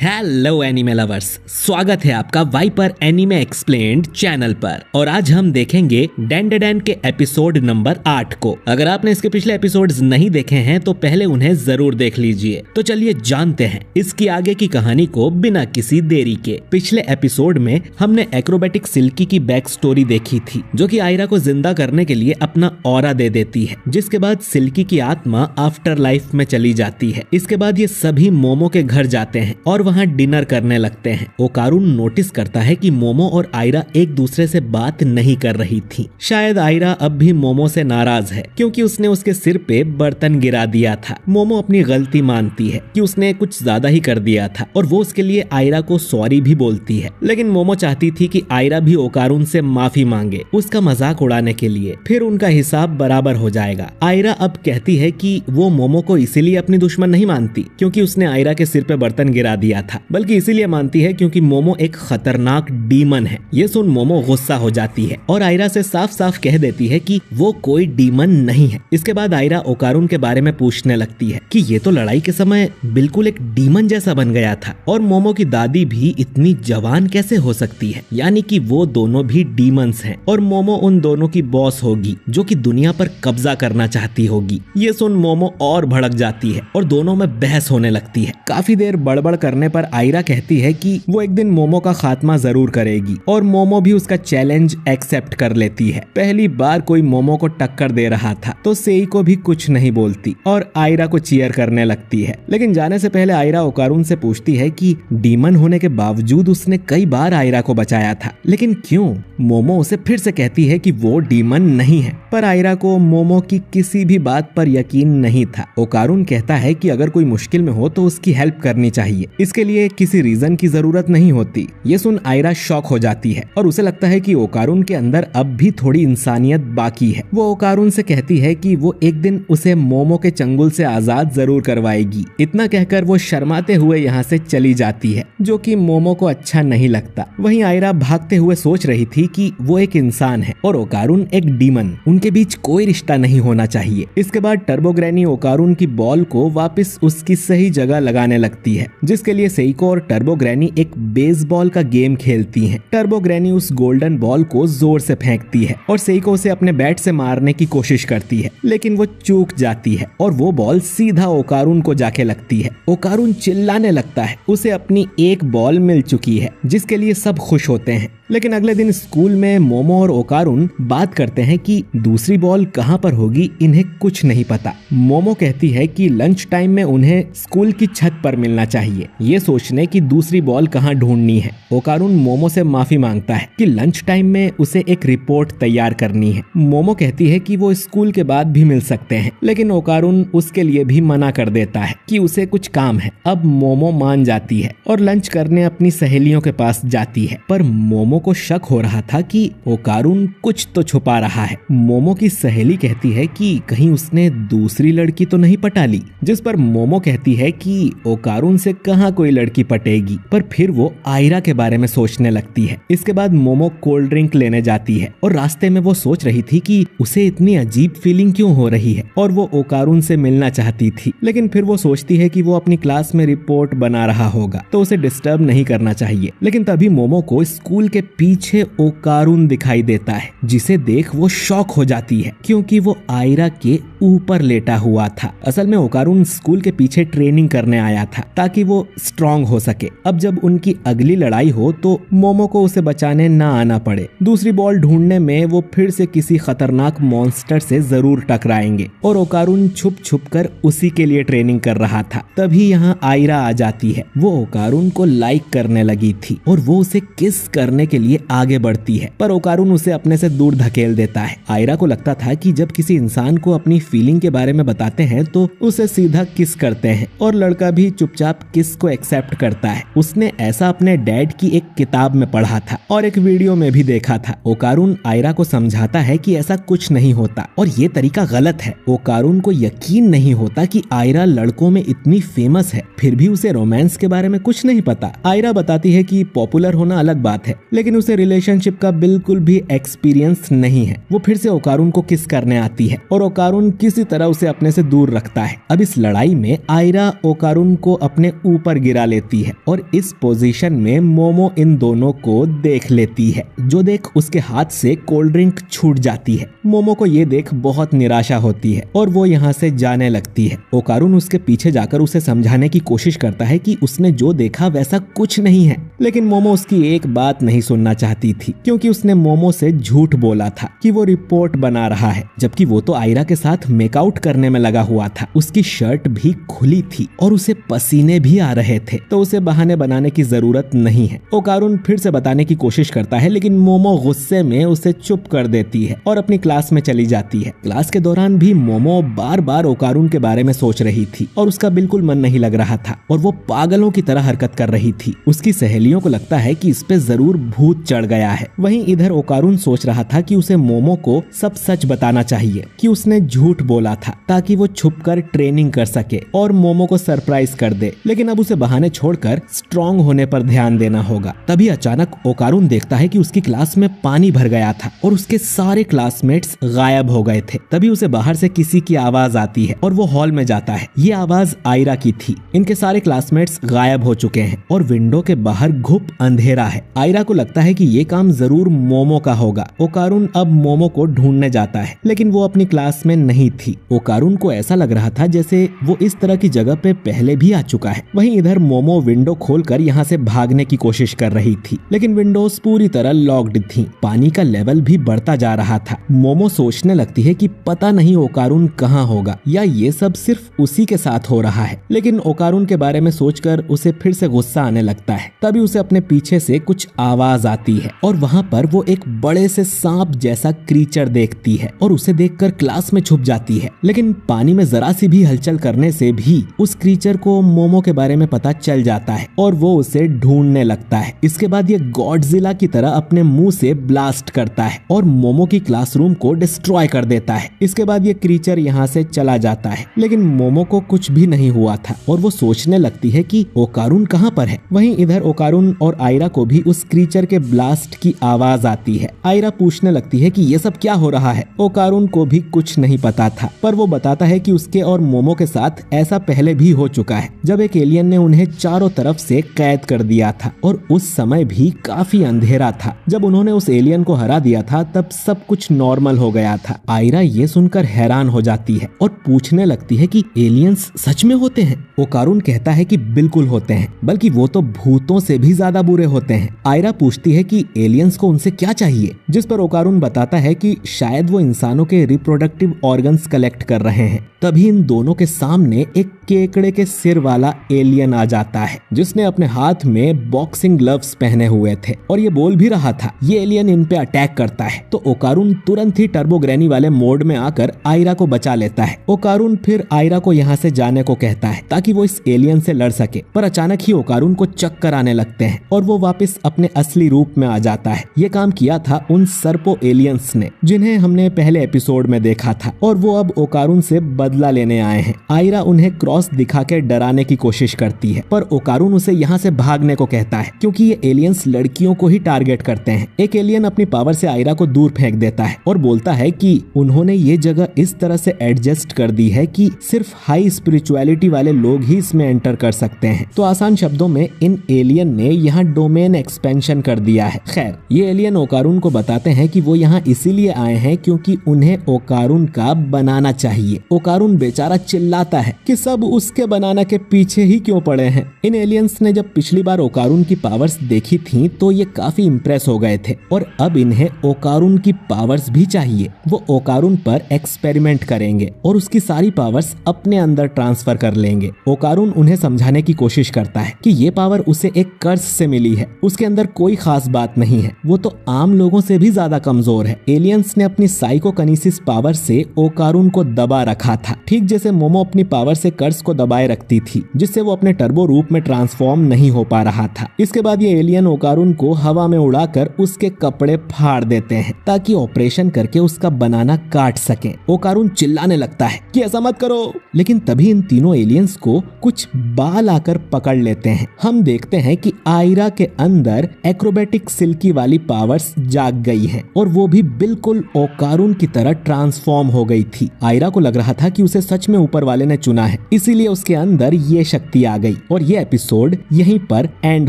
Hello anime lovers, स्वागत है आपका वाइपर एनिमे एक्सप्लेन्ड चैनल पर। और आज हम देखेंगे डेंडेडन के एपिसोड नंबर 8 को। अगर आपने इसके पिछले एपिसोड्स नहीं देखे हैं तो पहले उन्हें जरूर देख लीजिए। तो चलिए जानते हैं इसकी आगे की कहानी को बिना किसी देरी के। पिछले एपिसोड में हमने एक्रोबेटिक सिल्की की बैक स्टोरी देखी थी, जो कि आयरा को जिंदा करने के लिए अपना ऑरा दे देती है, जिसके बाद सिल्की की आत्मा आफ्टर लाइफ में चली जाती है। इसके बाद ये सभी मोमो के घर जाते हैं और वहाँ डिनर करने लगते हैं। ओकारुन नोटिस करता है कि मोमो और आयरा एक दूसरे से बात नहीं कर रही थी। शायद आयरा अब भी मोमो से नाराज है क्योंकि उसने उसके सिर पे बर्तन गिरा दिया था। मोमो अपनी गलती मानती है कि उसने कुछ ज्यादा ही कर दिया था और वो उसके लिए आयरा को सॉरी भी बोलती है, लेकिन मोमो चाहती थी कि आयरा भी ओकारुन से माफी मांगे उसका मजाक उड़ाने के लिए, फिर उनका हिसाब बराबर हो जाएगा। आयरा अब कहती है कि वो मोमो को इसीलिए अपनी दुश्मन नहीं मानती क्योंकि उसने आयरा के सिर पे बर्तन गिरा दिया था, बल्कि इसीलिए मानती है क्योंकि मोमो एक खतरनाक डीमन है। ये सुन मोमो गुस्सा हो जाती है और आयरा से साफ साफ कह देती है कि वो कोई डीमन नहीं है। इसके बाद आयरा ओकारुन के बारे में पूछने लगती है कि ये तो लड़ाई के समय बिल्कुल एक डीमन जैसा बन गया था और मोमो की दादी भी इतनी जवान कैसे हो सकती है, यानी कि वो दोनों भी डीमंस हैं और मोमो उन दोनों की बॉस होगी जो कि दुनिया पर कब्जा करना चाहती होगी। ये सुन मोमो और भड़क जाती है और दोनों में बहस होने लगती है। काफी देर बड़बड़ करने पर आयरा कहती है कि वो एक दिन मोमो का खात्मा जरूर करेगी और मोमो भी उसका चैलेंज एक्सेप्ट कर लेती है। पहली बार कोई मोमो को टक्कर दे रहा था तो सेइको भी कुछ नहीं बोलती और आयरा को चीयर करने लगती है। लेकिन जाने से पहले आयरा ओकारुन से पूछती है कि डीमन होने के बावजूद उसने कई बार आयरा को बचाया था, लेकिन क्यों? मोमो उसे फिर से कहती है कि वो डीमन नहीं है, पर आयरा को मोमो की किसी भी बात पर यकीन नहीं था। ओकारुन कहता है कि अगर कोई मुश्किल में हो तो उसकी हेल्प करनी चाहिए, इसके लिए किसी रीजन की जरूरत नहीं होती। ये सुन आयरा शॉक हो जाती है और उसे लगता है कि ओकारुन के अंदर अब भी थोड़ी इंसानियत बाकी है। वो ओकारुन से कहती है कि वो एक दिन उसे मोमो के चंगुल से आजाद जरूर करवाएगी। इतना कहकर वो शर्माते हुए यहाँ से चली जाती है, जो कि मोमो को अच्छा नहीं लगता। वहीं आयरा भागते हुए सोच रही थी कि वो एक इंसान है और ओकारुन एक डीमन, उनके बीच कोई रिश्ता नहीं होना चाहिए। इसके बाद टर्बो ग्रैनी ओकारुन की बॉल को वापस उसकी सही जगह लगाने लगती है, जिसके लिए सेइको और टर्बो ग्रैनी एक बेसबॉल का गेम खेलती हैं। टर्बो ग्रैनी उस गोल्डन बॉल को जोर से फेंकती है और सेइको उसे अपने बैट से मारने की कोशिश करती है, लेकिन वो चूक जाती है और वो बॉल सीधा ओकारुन को जाके लगती है। ओकारुन चिल्लाने लगता है, उसे अपनी एक बॉल मिल चुकी है, जिसके लिए सब खुश होते हैं। लेकिन अगले दिन स्कूल में मोमो और ओकारुन बात करते हैं कि दूसरी बॉल कहाँ पर होगी, इन्हें कुछ नहीं पता। मोमो कहती है कि लंच टाइम में उन्हें स्कूल की छत पर मिलना चाहिए, ये सोचने की दूसरी बॉल कहाँ ढूंढनी है। ओकारुन मोमो से माफी मांगता है कि लंच टाइम में उसे एक रिपोर्ट तैयार करनी है। मोमो कहती है कि वो स्कूल के बाद भी मिल सकते हैं, लेकिन ओकारुन उसके लिए भी मना कर देता है कि उसे कुछ काम है। अब मोमो मान जाती है और लंच करने अपनी सहेलियों के पास जाती है, पर मोमो को शक हो रहा था कि ओकारुन कुछ तो छुपा रहा है। मोमो की सहेली कहती है कि कहीं उसने दूसरी लड़की तो नहीं पटा ली, जिस पर मोमो कहती है कि ओकारुन से कहाँ कोई लड़की पटेगी, पर फिर वो आयरा के बारे में सोचने लगती है। इसके बाद मोमो कोल्ड ड्रिंक लेने जाती है और रास्ते में वो सोच रही थी कि उसे इतनी अजीब फीलिंग क्यों हो रही है और वो ओकारुन से मिलना चाहती थी, लेकिन फिर वो सोचती है कि वो अपनी क्लास में रिपोर्ट बना रहा होगा तो उसे डिस्टर्ब नहीं करना चाहिए। लेकिन तभी मोमो को स्कूल के पीछे ओकारुन दिखाई देता है, जिसे देख वो शॉक हो जाती है क्योंकि वो आयरा के ऊपर लेटा हुआ था। असल में ओकारुन स्कूल के पीछे ट्रेनिंग करने आया था ताकि वो स्ट्रॉन्ग हो सके। अब जब उनकी अगली लड़ाई हो तो मोमो को उसे बचाने ना आना पड़े। दूसरी बॉल ढूंढने में वो फिर से किसी खतरनाक मॉन्स्टर से जरूर टकराएंगे और ओकारुन छुप छुप कर उसी के लिए ट्रेनिंग कर रहा था। तभी यहाँ आयरा आ जाती है। वो ओकारुन को लाइक करने लगी थी और वो उसे किस करने के लिए आगे बढ़ती है, पर ओकारुन उसे अपने से दूर धकेल देता है। आयरा को लगता था कि जब किसी इंसान को अपनी फीलिंग के बारे में बताते हैं तो उसे सीधा किस करते हैं और लड़का भी चुपचाप किस को एक्सेप्ट करता है। उसने ऐसा अपने डैड की एक किताब में पढ़ा था और एक वीडियो में भी देखा था। ओकारुन आयरा को समझाता है कि ऐसा कुछ नहीं होता और ये तरीका गलत है। ओकारुन को यकीन नहीं होता कि आयरा लड़कों में इतनी फेमस है, फिर भी उसे रोमांस के बारे में कुछ नहीं पता। आयरा बताती है कि पॉपुलर होना अलग बात है, लेकिन उसे रिलेशनशिप का बिल्कुल भी एक्सपीरियंस नहीं है। वो फिर से ओकारुन को किस करने आती है और ओकारुन किसी तरह उसे अपने से दूर रखता है। अब इस लड़ाई में आयरा ओकारुन को अपने ऊपर गिरा लेती है और इस पोजीशन में मोमो इन दोनों को देख लेती है, जो देख उसके हाथ से कोल्ड ड्रिंक छूट जाती है। मोमो को ये देख बहुत निराशा होती है और वो यहाँ से जाने लगती है। ओकारुन उसके पीछे जाकर उसे समझाने की कोशिश करता है कि उसने जो देखा वैसा कुछ नहीं है, लेकिन मोमो उसकी एक बात नहीं सुनना चाहती थी, क्योंकि उसने मोमो से झूठ बोला था कि वो रिपोर्ट बना रहा है, जबकि वो तो आयरा के साथ मेकआउट करने में लगा हुआ था। उसकी शर्ट भी खुली थी और उसे पसीने भी आ रहे थे, तो उसे बहाने बनाने की जरूरत नहीं है। ओकारुन फिर से बताने की कोशिश करता है, लेकिन मोमो गुस्से में उसे चुप कर देती है और अपनी क्लास में चली जाती है। क्लास के दौरान भी मोमो बार बार ओकारुन के बारे में सोच रही थी और उसका बिल्कुल मन नहीं लग रहा था और वो पागलों की तरह हरकत कर रही थी। उसकी सहेलियों को लगता है कि इस पे जरूर भूत चढ़ गया है। वहीं इधर ओकारुन सोच रहा था कि उसे मोमो को सब सच बताना चाहिए कि उसने झूठ बोला था, ताकि वो छुपकर ट्रेनिंग कर सके और मोमो को सरप्राइज कर दे। लेकिन अब उसे बहाने छोड़कर स्ट्रॉन्ग होने पर ध्यान देना होगा। तभी अचानक ओकारुन देखता है कि उसकी क्लास में पानी भर गया था और उसके सारे क्लासमेट्स गायब हो गए थे। तभी उसे बाहर से किसी की आवाज आती है और वो हॉल में जाता है। ये आवाज आयरा की थी। इनके सारे क्लासमेट्स गायब हो चुके हैं और विंडो के बाहर घुप अंधेरा है। आयरा को लगता है कि ये काम जरूर मोमो का होगा। ओकारुन अब मोमो को ढूंढने जाता है, लेकिन वो अपनी क्लास में नहीं थी। ओकारुन को ऐसा लग रहा था जैसे वो इस तरह की जगह पे पहले भी आ चुका है। वहीं इधर मोमो विंडो खोलकर यहाँ से भागने की कोशिश कर रही थी, लेकिन विंडोज पूरी तरह लॉक्ड थी। पानी का लेवल भी बढ़ता जा रहा था। मोमो सोचने लगती है कि पता नहीं ओकारुन कहाँ होगा या ये सब सिर्फ उसी के साथ हो रहा है। लेकिन ओकारुन के बारे में सोचकर उसे फिर से गुस्सा आने लगता है। तभी उसे अपने पीछे से कुछ आवाज आती है और वहाँ पर वो एक बड़े से सांप जैसा क्रीचर देखती है और उसे देखकर क्लास में छुप जाती है। लेकिन पानी में जरा सी भी हलचल करने से भी उस क्रीचर को मोमो के बारे में पता चल जाता है और वो उसे ढूंढने लगता है। इसके बाद ये गॉडजिला की तरह अपने मुंह से ब्लास्ट करता है और मोमो की क्लासरूम को डिस्ट्रॉय कर देता है। इसके बाद ये क्रीचर यहाँ से चला जाता है, लेकिन मोमो को कुछ भी नहीं हुआ था और वो सोचने लगती है कि ओकारुन कहाँ पर है। वहीं इधर ओकारुन और आयरा को भी उस क्रीचर के ब्लास्ट की आवाज आती है। आयरा पूछने लगती है कि ये सब क्या हो रहा है। ओकारुन को भी कुछ नहीं पता था, पर वो बताता है कि उसके और मोमो के साथ ऐसा पहले भी हो चुका है, जब एक एलियन ने उन्हें चारों तरफ से कैद कर दिया था और उस समय भी काफी अंधेरा था। जब उन्होंने उस एलियन को हरा दिया था तब सब कुछ नॉर्मल हो गया था। आयरा ये सुनकर हैरान हो जाती है और पूछने लगती है कि एलियंस सच में होते हैं। ओकारुन कहता है कि बिल्कुल होते हैं, बल्कि वो तो भूतों से भी ज्यादा बुरे होते हैं। आयरा पूछती है कि एलियंस को उनसे क्या चाहिए, जिस पर ओकारुन बताता है कि शायद वो इंसानों के रिप्रोडक्टिव ऑर्गन्स कलेक्ट कर रहे हैं। तभी इन दोनों के सामने एक केकड़े के सिर वाला एलियन आ जाता है, जिसने अपने हाथ में बॉक्सिंग ग्लव्स पहने हुए थे और ये बोल भी रहा था। ये एलियन इन पे अटैक करता है तो ओकारुन तुरंत ही टर्बो ग्रैनी वाले मोड में आकर आयरा को बचा लेता है। ओकारुन फिर आयरा को यहाँ से जाने को कहता है ताकि वो इस एलियन से लड़ सके, पर अचानक ही ओकारुन को चक्कर आने लगते हैं और वो वापस अपने असली रूप में आ जाता है। ये काम किया था उन सर्पो एलियंस ने, जिन्हें हमने पहले एपिसोड में देखा था, और वो अब ओकारुन से बदला लेने आए हैं। आयरा उन्हें क्रॉस दिखा के डराने की कोशिश करती है, पर ओकारुन उसे यहाँ से भागने को कहता है क्योंकि ये एलियंस लड़कियों को ही टारगेट करते हैं। एक एलियन अपनी पावर से आयरा को दूर फेंक देता है और बोलता है कि उन्होंने ये जगह इस तरह से एडजस्ट कर दी है कि सिर्फ हाई स्पिरिचुअलिटी वाले लोग ही इसमें एंटर कर सकते हैं। तो आसान शब्दों में इन एलियन ने यहाँ डोमेन एक्सपेंशन कर दिया है। खैर, ये एलियन ओकारुन को बताते हैं कि वो यहाँ इसीलिए आए हैं क्योंकि उन्हें ओकारुन का बनाना चाहिए। ओकारुन बेचारा चिल्लाता है कि सब उसके बनाना के पीछे ही क्यों पड़े हैं। इन एलियंस ने जब पिछली बार ओकारुन की पावर्स देखी थी तो ये काफी इम्प्रेस हो गए थे और अब इन्हें ओकारुन की पावर्स भी चाहिए। वो ओकारुन पर एक्सपेरिमेंट करेंगे और उसकी सारी पावर्स अपने अंदर ट्रांसफर कर लेंगे। ओकारुन उन्हें समझाने की कोशिश करता है कि ये पावर उसे एक कर्स से मिली है, उसके अंदर कोई खास बात नहीं है, वो तो आम लोगों से भी ज्यादा कमजोर है। एलियंस ने अपनी साइकोकिनेसिस पावर से ओकारुन को दबा रखा था, ठीक जैसे मोमो अपनी पावर से कर्स को दबाए रखती थी, जिससे वो अपने टर्बो रूप में ट्रांसफॉर्म नहीं हो पा रहा था। इसके बाद ये एलियन ओकारुन को हवा में उड़ाकर उसके कपड़े फाड़ देते हैं ताकि ऑपरेशन करके उसका बनाना काट सके। ओकारुन चिल्लाने लगता है कि ऐसा मत करो, लेकिन तभी इन तीनों एलियंस को कुछ बाल आकर पकड़ लेते हैं। हम देखते हैं कि आयरा के अंदर एक्रोबेटिक सिल्की वाली पावर्स जाग गई हैं और वो भी बिल्कुल ओकारुन की तरह ट्रांसफॉर्म हो गई थी। आयरा को लग रहा था कि उसे सच में ऊपर वाले ने चुना है, इसीलिए उसके अंदर ये शक्ति आ गई और ये एपिसोड यहीं पर एंड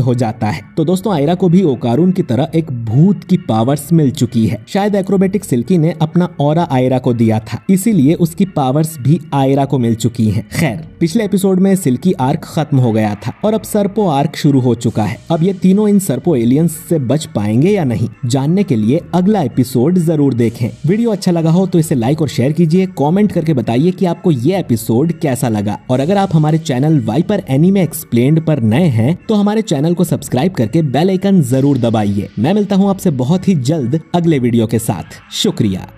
हो जाता है। तो दोस्तों आयरा को भी ओकारून की तरह एक भूत की पावर्स मिल चुकी है। शायद एक्रोबेटिक सिल्की ने अपना ऑरा आयरा को दिया था, इसीलिए उसकी पावर्स भी आयरा को मिल चुकी हैं। खैर, पिछले एपिसोड में सिल्की आर्क खत्म हो गया था और अब सर्पो आर्क शुरू हो चुका है। अब ये तीनों इन सर्पो एलियंस से बच पाएंगे या नहीं, जानने के लिए अगला एपिसोड जरूर देखें। वीडियो अच्छा लगा हो तो इसे लाइक और शेयर कीजिए, कमेंट करके बताइए कि आपको ये एपिसोड कैसा लगा। और अगर आप हमारे चैनल वाइपर एनीमे एक्सप्लेन्ड पर नए हैं तो हमारे चैनल को सब्सक्राइब करके बेल आइकन जरूर दबाइए। मैं मिलता हूँ आपसे बहुत ही जल्द अगले वीडियो के साथ। शुक्रिया।